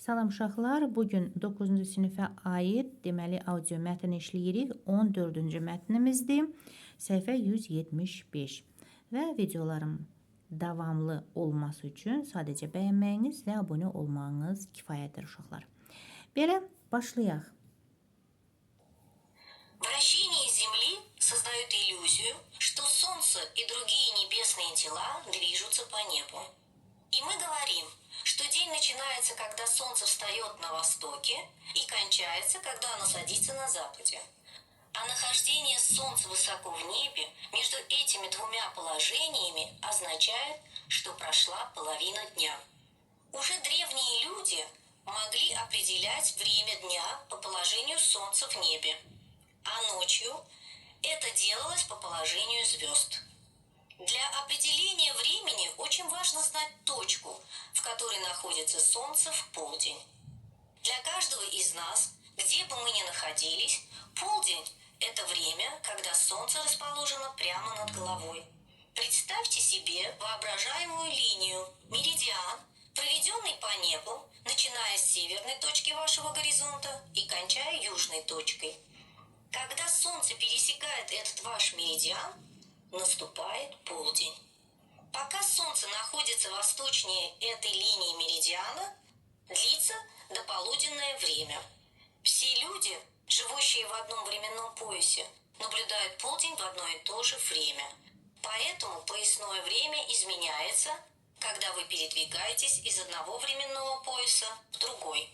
Salam uşaqlar, bugün 9-cu sinifə aid deməli audio mətn işləyirik. 14-cü mətnimizdir. Səhifə 175 və videolarım davamlı olması üçün sadəcə bəyənməyiniz və abunə olmağınız kifayətdir uşaqlar. Belə başlayaq. Вращение Земли создает иллюзию, что Солнце и другие небесные тела движутся по небу. И мы говорим, что день начинается, когда Солнце встает на востоке и кончается, когда оно садится на западе. А нахождение Солнца высоко в небе между этими двумя положениями означает, что прошла половина дня. Уже древние люди могли определять время дня по положению Солнца в небе, а ночью это делалось по положению звезд. Для определения времени очень важно знать точку, в которой находится Солнце в полдень. Для каждого из нас, где бы мы ни находились, полдень – это время, когда Солнце расположено прямо над головой. Представьте себе воображаемую линию, меридиан, проведенный по небу, начиная с северной точки вашего горизонта и кончая южной точкой. Когда Солнце пересекает этот ваш меридиан, наступает полдень. Пока Солнце находится восточнее этой линии меридиана, длится дополуденное время. Все люди, живущие в одном временном поясе, наблюдают полдень в одно и то же время. Поэтому поясное время изменяется, когда вы передвигаетесь из одного временного пояса в другой.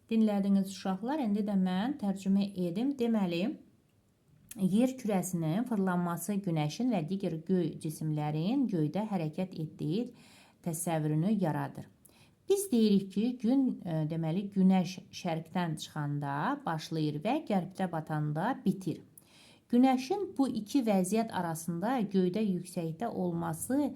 Dinlədiniz uşaqlar, indi də mən tərcümə edim. Deməli, yer kürəsinin fırlanması günəşin və digər göy cisimlərin göydə hərəkət etdiyi təsəvvürünü yaradır. Biz deyirik ki, deməli günəş şərqdən çıxanda başlayır və qərbdə batanda bitir. Günəşin bu iki vəziyyət arasında göydə yüksəkdə olması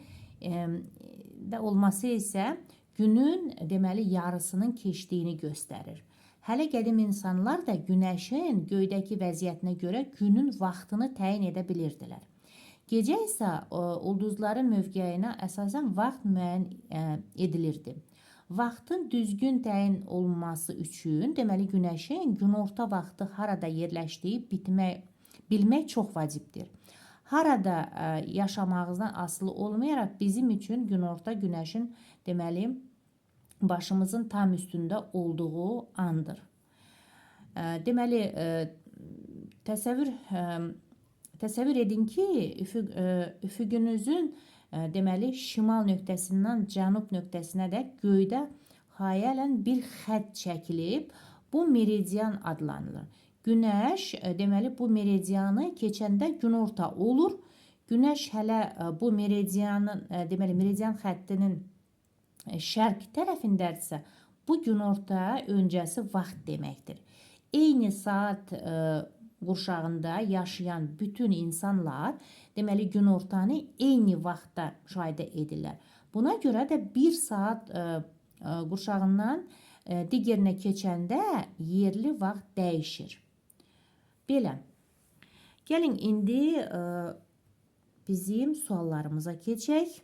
isə günün deməli yarısının keçdiyini göstərir. Hələ qədim insanlar da günəşin göydəki vəziyyətinə görə günün vaxtını təyin edə bilirdilər. Gecə isə ulduzların mövqeyinə əsasən vaxt müəyyən edilirdi. Vaxtın düzgün təyin olunması üçün deməli günəşin günorta vaxtı harada yerləşdiyi bilmək çox vacibdir. Harada yaşamağınızdan asılı olmayaraq bizim üçün günorta günəşin deməli başımızın tam üstündə olduğu andır. Deməli, təsəvvür edin ki, üfüqünüzün deməli şimal nöqtəsindən cənub nöqtəsinə də göydə xəyalən bir xətt çəkilib, bu meridian adlanılır. Günəş deməli bu meridianı keçəndə günorta olur. Günəş hələ bu meridian xəttinin şərq tərəfindədirsə, bu günorta öncəsi vaxt deməkdir. Eyni saat qurşağında yaşayan bütün insanlar deməli günortanı eyni vaxtda müşahidə edirlər. Buna görə də bir saat qurşağından digərinə keçəndə yerli vaxt dəyişir. Belə. Gəlin indi bizim suallarımıza keçək.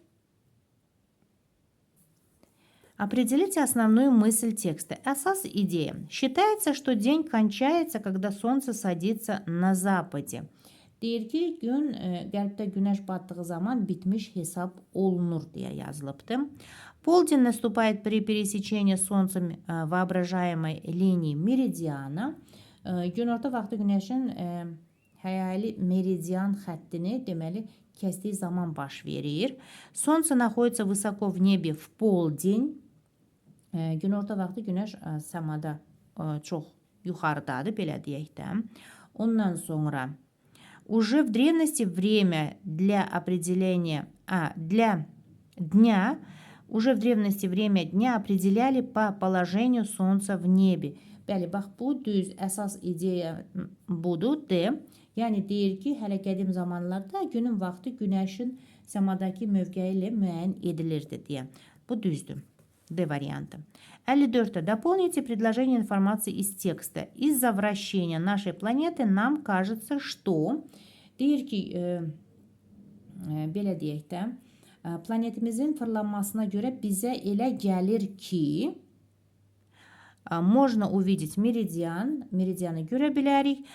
Определите основную мысль текста. Əsas ideya. Считается, что день кончается, когда солнце садится на западе. Deyir ki, gün qərbdə günəş batdığı zaman bitmiş hesab olunur deyə yazılıbdır. Полдень наступает при пересечении солнцем воображаемой линии меридиана. Günorta vaxtı günəşin xəyali meridian xəttini deməli kəsdiyi zaman baş verir. Солнце находится высоко в небе в полдень. Günorta vaxtı günəş səmada çox yuxarıdadır, belə deyək də. Ondan sonra уже в древности время для определения время dня определяли по положению солнца в небе. Bəli, bax bu düz əsas ideya budur. Yəni deyir ki, hələ qədim zamanlarda günün vaxtı günəşin səmadakı mövqeyi ilə müəyyən edilirdi deyə. Bu düzdür. D варианта. 54. Дополните предложение информации из текста. Из-за вращения нашей планеты нам кажется, что deyir ki, belə deyək də, Planetimizin fırlanmasına göre bizə elə gəlir ki, можно увидеть меридиан, meridianı görə bilərik.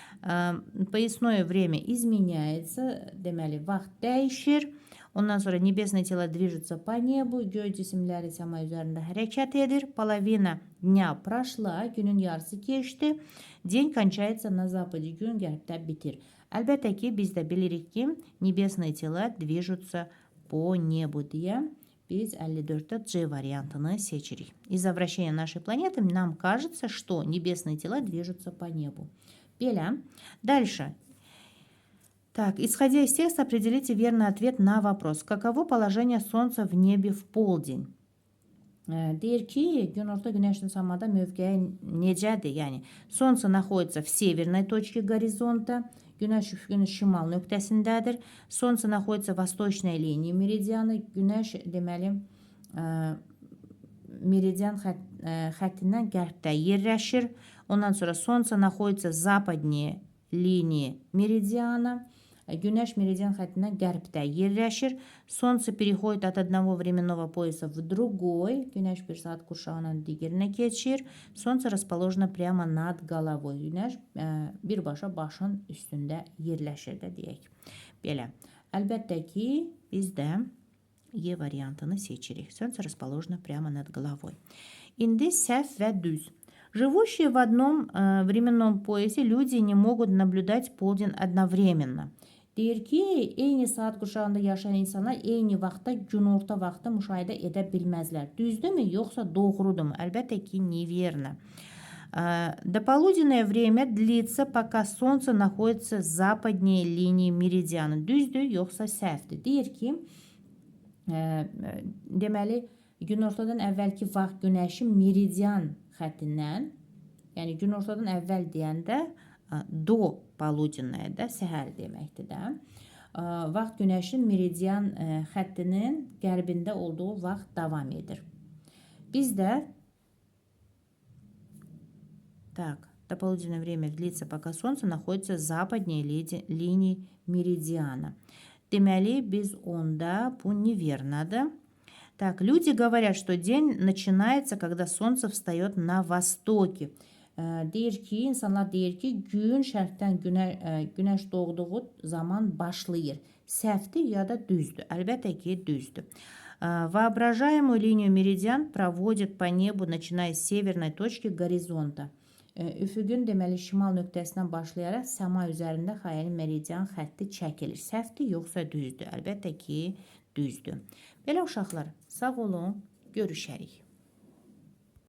Поясное время изменяется, deməli vaxt dəyişir. Ondan sonra небесные тела движутся по небу, göy cisimləri səma üzərində hərəkət edir. Половина dня прошла, günün yarısı keçdi. День кончается на западе, gün qərbdə bitir. Əlbəttə ki, biz də bilirik ki, небесные тела движутся по небу deyə biz 54-də C вариантını seçirik. Из-за вращения нашей планеты нам кажется, что небесные тела движутся по небу. Беля. Дальше. Так, исходя из текста, определите верный ответ на вопрос. Каково положение Солнца в небе в полдень? Deyir ki, günorta güneşin samada mövqeyi necədir? Yəni, Солнце находится в северной точке горизонта. Güneş üfüqün şimal nöqtəsindədir. Солнце находится в восточной линии меридианы. Güneş deməli meridian xəttindən qərbdə yerləşir. Ondan sonra Солнце находится западнее линии меридиана. Güneş meridian xəttindən qərbdə yerləşir. Солнце переходит от одного временного пояса в другой. Güneş bir saat qurşağının digərinə keçir. Солнце расположено прямо над головой. Güneş birbaşa başın üstündə yerləşir də deyək. Belə. Əlbəttə ki, biz də E variantını seçirik. Солнце расположено прямо над головой. İndi səhv və düz. Живущие в одном временном поясе люди не могут наблюдать полдень одновременно. Deyir ki, eyni saat qurşağında yaşayan insanlar eyni vaxtda günorta vaxtı müşahidə edə bilməzlər. Düzdürmü, yoxsa doğrudurmu? Əlbəttə ki, неверно. Дополуденное время длится, пока Солнце находится западнее линии меридиана. Düzdür, yoxsa səhvdir? Deyir ki, deməli, günortadan əvvəlki vaxt günəşin meridian xəttindən, yəni günortadan əvvəl deyəndə do poludенное də səhər deməkdir də. Vaxt günəşin meridian xəttinin qərbində olduğu vaxt davam edir. Biz də так, дополуденное время длится, пока Солнце находится западнее линии меридиана. Deməli, biz onda bu неверноdır. Так, люди говорят, что день начинается, когда Солнце встает на востоке. Deyir ki, insanlar deyir ki, gün şərqdən günəş doğduğu zaman başlayır. Səhvdir ya da düzdür? Əlbəttə ki, düzdür. Воображаемую линию меридиан проводит по небу, начиная с северной точки горизонта. Üfüqün deməli şimal nöqtəsindən başlayaraq səma üzərində xəyali meridian xətti çəkilir. Səhvdir yoxsa düzdür? Əlbəttə ki, düzdür. Belə uşaqlar, sağ olun, görüşərik.